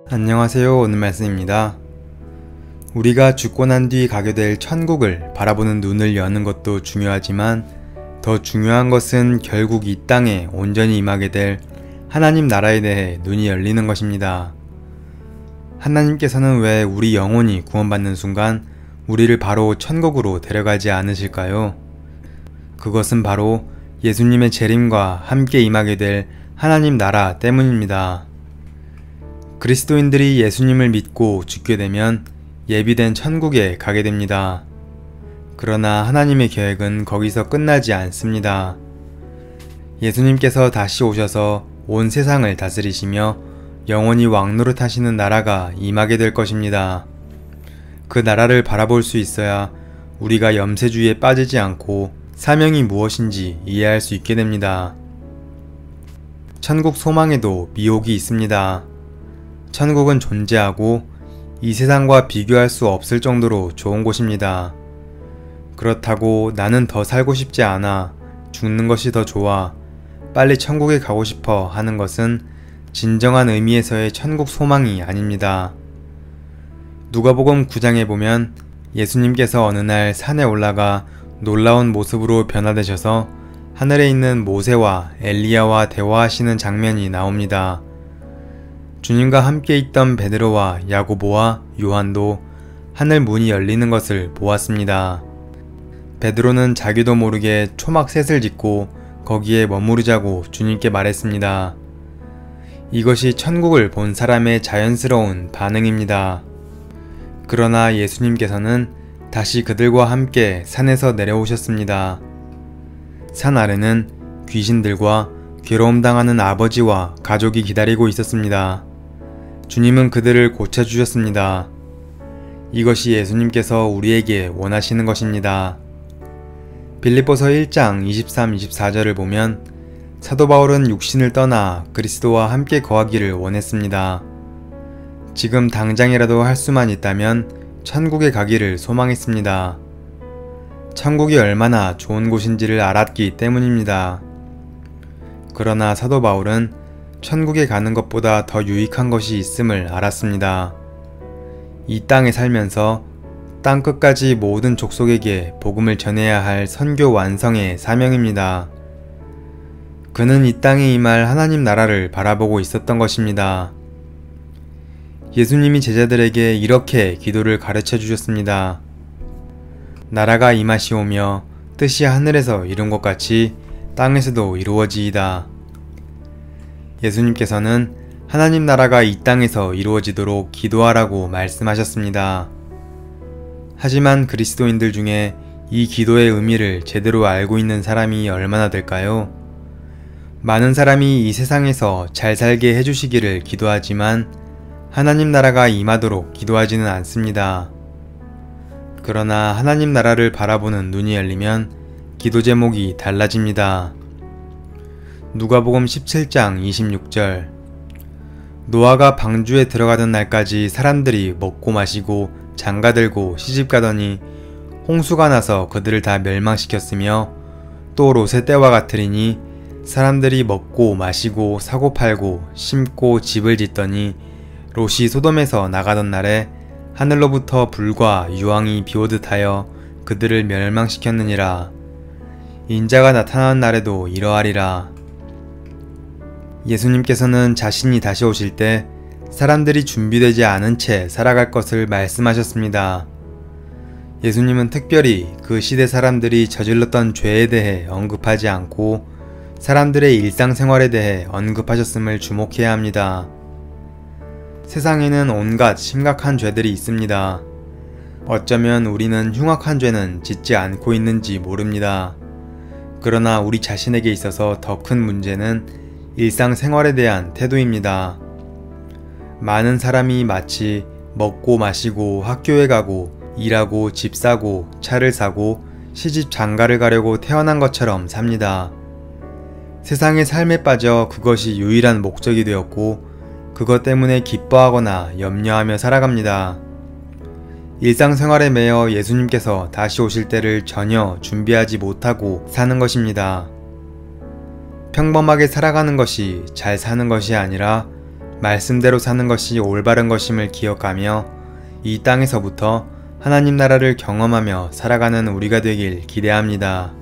안녕하세요. 오늘 말씀입니다. 우리가 죽고 난 뒤 가게 될 천국을 바라보는 눈을 여는 것도 중요하지만 더 중요한 것은 결국 이 땅에 온전히 임하게 될 하나님 나라에 대해 눈이 열리는 것입니다. 하나님께서는 왜 우리 영혼이 구원받는 순간 우리를 바로 천국으로 데려가지 않으실까요? 그것은 바로 예수님의 재림과 함께 임하게 될 하나님 나라 때문입니다. 그리스도인들이 예수님을 믿고 죽게 되면 예비된 천국에 가게 됩니다. 그러나 하나님의 계획은 거기서 끝나지 않습니다. 예수님께서 다시 오셔서 온 세상을 다스리시며 영원히 왕노릇하시는 나라가 임하게 될 것입니다. 그 나라를 바라볼 수 있어야 우리가 염세주의에 빠지지 않고 사명이 무엇인지 이해할 수 있게 됩니다. 천국 소망에도 미혹이 있습니다. 천국은 존재하고 이 세상과 비교할 수 없을 정도로 좋은 곳입니다. 그렇다고 나는 더 살고 싶지 않아, 죽는 것이 더 좋아, 빨리 천국에 가고 싶어 하는 것은 진정한 의미에서의 천국 소망이 아닙니다. 누가복음 9장에 보면 예수님께서 어느 날 산에 올라가 놀라운 모습으로 변화되셔서 하늘에 있는 모세와 엘리야와 대화하시는 장면이 나옵니다. 주님과 함께 있던 베드로와 야고보와 요한도 하늘 문이 열리는 것을 보았습니다. 베드로는 자기도 모르게 초막셋을 짓고 거기에 머무르자고 주님께 말했습니다. 이것이 천국을 본 사람의 자연스러운 반응입니다. 그러나 예수님께서는 다시 그들과 함께 산에서 내려오셨습니다. 산 아래는 귀신들과 괴로움당하는 아버지와 가족이 기다리고 있었습니다. 주님은 그들을 고쳐주셨습니다. 이것이 예수님께서 우리에게 원하시는 것입니다. 빌립보서 1장 23, 24절을 보면 사도 바울은 육신을 떠나 그리스도와 함께 거하기를 원했습니다. 지금 당장이라도 할 수만 있다면 천국에 가기를 소망했습니다. 천국이 얼마나 좋은 곳인지를 알았기 때문입니다. 그러나 사도 바울은 천국에 가는 것보다 더 유익한 것이 있음을 알았습니다. 이 땅에 살면서 땅 끝까지 모든 족속에게 복음을 전해야 할 선교 완성의 사명입니다. 그는 이 땅에 임할 하나님 나라를 바라보고 있었던 것입니다. 예수님이 제자들에게 이렇게 기도를 가르쳐 주셨습니다. 나라가 임하시오며 뜻이 하늘에서 이룬 것 같이 땅에서도 이루어지이다. 예수님께서는 하나님 나라가 이 땅에서 이루어지도록 기도하라고 말씀하셨습니다. 하지만 그리스도인들 중에 이 기도의 의미를 제대로 알고 있는 사람이 얼마나 될까요? 많은 사람이 이 세상에서 잘 살게 해주시기를 기도하지만 하나님 나라가 임하도록 기도하지는 않습니다. 그러나 하나님 나라를 바라보는 눈이 열리면 기도 제목이 달라집니다. 누가복음 17장 26절 노아가 방주에 들어가던 날까지 사람들이 먹고 마시고 장가들고 시집가더니 홍수가 나서 그들을 다 멸망시켰으며 또 롯의 때와 같으리니 사람들이 먹고 마시고 사고 팔고 심고 집을 짓더니 롯이 소돔에서 나가던 날에 하늘로부터 불과 유황이 비오듯 하여 그들을 멸망시켰느니라. 인자가 나타나는 날에도 이러하리라. 예수님께서는 자신이 다시 오실 때 사람들이 준비되지 않은 채 살아갈 것을 말씀하셨습니다. 예수님은 특별히 그 시대 사람들이 저질렀던 죄에 대해 언급하지 않고 사람들의 일상생활에 대해 언급하셨음을 주목해야 합니다. 세상에는 온갖 심각한 죄들이 있습니다. 어쩌면 우리는 흉악한 죄는 짓지 않고 있는지 모릅니다. 그러나 우리 자신에게 있어서 더 큰 문제는 일상생활에 대한 태도입니다. 많은 사람이 마치 먹고 마시고 학교에 가고 일하고 집 사고 차를 사고 시집 장가를 가려고 태어난 것처럼 삽니다. 세상의 삶에 빠져 그것이 유일한 목적이 되었고 그것 때문에 기뻐하거나 염려하며 살아갑니다. 일상생활에 매여 예수님께서 다시 오실 때를 전혀 준비하지 못하고 사는 것입니다. 평범하게 살아가는 것이 잘 사는 것이 아니라 말씀대로 사는 것이 올바른 것임을 기억하며 이 땅에서부터 하나님 나라를 경험하며 살아가는 우리가 되길 기대합니다.